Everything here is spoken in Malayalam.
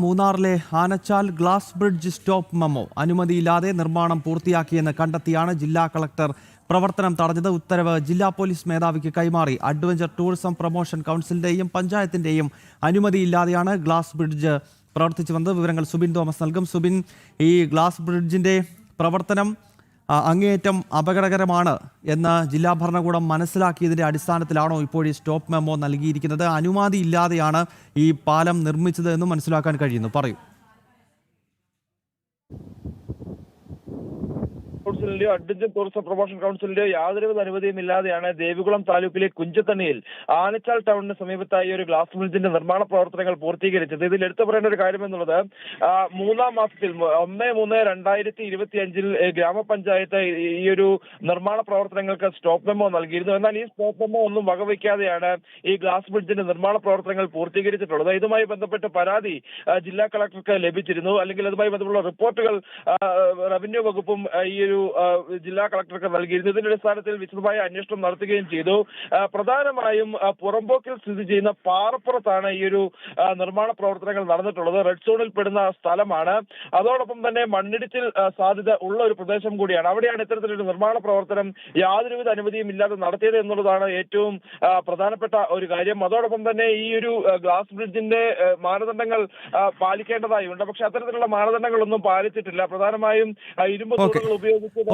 മൂന്നാറിലെ Anachal glass bridge stop memo അനുമതിയില്ലാതെ നിർമ്മാണം പൂർത്തിയാക്കിയെന്ന് കണ്ടെത്തിയാണ് ജില്ലാ കളക്ടർ പ്രവർത്തനം തടഞ്ഞത്. ഉത്തരവ് ജില്ലാ പോലീസ് മേധാവിക്ക് കൈമാറി. അഡ്വഞ്ചർ ടൂറിസം പ്രൊമോഷൻ കൗൺസിലിന്റെയും പഞ്ചായത്തിന്റെയും അനുമതിയില്ലാതെയാണ് ഗ്ലാസ് ബ്രിഡ്ജ് പ്രവർത്തിച്ചു വന്നത്. വിവരങ്ങൾ സുബിൻ തോമസ് നൽകും. സുബിൻ, ഈ ഗ്ലാസ് ബ്രിഡ്ജിന്റെ പ്രവർത്തനം അങ്ങേയറ്റം അപകടകരമാണ് എന്ന് ജില്ലാ ഭരണകൂടം മനസ്സിലാക്കിയതിന്റെ അടിസ്ഥാനത്തിലാണോ ഇപ്പോൾ ഈ സ്റ്റോപ്പ് മെമ്മോ നൽകിയിരിക്കുന്നത്? അനുമതി ഇല്ലാതെയാണ് ഈ പാലം നിർമ്മിച്ചത് എന്ന് മനസ്സിലാക്കാൻ കഴിയുന്നു. പറയൂ. കൗൺസിലിന്റെയോ അഡ്വഞ്ചർ ടൂറിസം പ്രൊമോഷൻ കൗൺസിലിന്റെയോ യാതൊരുവിധ അനുമതിയും ഇല്ലാതെയാണ് ദേവികുളം താലൂക്കിലെ കുഞ്ചത്തണ്ണിയിൽ ആനച്ചാൽ ടൗണിന് സമീപത്തായി ഒരു ഗ്ലാസ് ബ്രിഡ്ജിന്റെ നിർമ്മാണ പ്രവർത്തനങ്ങൾ പൂർത്തീകരിച്ചത്. ഇതിൽ എടുത്തു പറയേണ്ട ഒരു കാര്യം എന്നുള്ളത്, 3-ാം മാസത്തിൽ 1-3-2025 ഗ്രാമപഞ്ചായത്ത് ഈ ഒരു നിർമ്മാണ പ്രവർത്തനങ്ങൾക്ക് സ്റ്റോപ്പ് മെമ്മോ നൽകിയിരുന്നു. എന്നാൽ ഈ സ്റ്റോപ്പ് മെമ്മോ ഒന്നും വകവയ്ക്കാതെയാണ് ഈ ഗ്ലാസ് ബ്രിഡ്ജിന്റെ നിർമ്മാണ പ്രവർത്തനങ്ങൾ പൂർത്തീകരിച്ചിട്ടുള്ളത്. ഇതുമായി ബന്ധപ്പെട്ട് പരാതി ജില്ലാ കളക്ടർക്ക് ലഭിച്ചിരുന്നു. അല്ലെങ്കിൽ അതുമായി ബന്ധപ്പെട്ട റിപ്പോർട്ടുകൾ റവന്യൂ വകുപ്പും ഈ ഒരു ജില്ലാ കളക്ടർക്ക് നൽകിയിരുന്നു. ഇതിന്റെ അടിസ്ഥാനത്തിൽ വിശദമായ അന്വേഷണം നടത്തുകയും ചെയ്തു. പ്രധാനമായും പുറമ്പോക്കിൽ സ്ഥിതി ചെയ്യുന്ന പാറപ്പുറത്താണ് ഈ ഒരു നിർമ്മാണ പ്രവർത്തനങ്ങൾ നടന്നിട്ടുള്ളത്. റെഡ് സോണിൽ പെടുന്ന സ്ഥലമാണ്. അതോടൊപ്പം തന്നെ മണ്ണിടിച്ചിൽ സാധ്യത ഉള്ള ഒരു പ്രദേശം കൂടിയാണ്. അവിടെയാണ് ഇത്തരത്തിലൊരു നിർമ്മാണ പ്രവർത്തനം യാതൊരുവിധ അനുമതിയും ഇല്ലാതെ നടത്തിയത് എന്നുള്ളതാണ് ഏറ്റവും പ്രധാനപ്പെട്ട ഒരു കാര്യം. അതോടൊപ്പം തന്നെ ഈ ഒരു ഗ്ലാസ് ബ്രിഡ്ജിന്റെ മാനദണ്ഡങ്ങൾ പാലിക്കേണ്ടതായുണ്ട്. പക്ഷെ അത്തരത്തിലുള്ള മാനദണ്ഡങ്ങളൊന്നും പാലിച്ചിട്ടില്ല. പ്രധാനമായും ഇരുമ്പ് തൂണുകൾ ഉപയോഗിച്ച്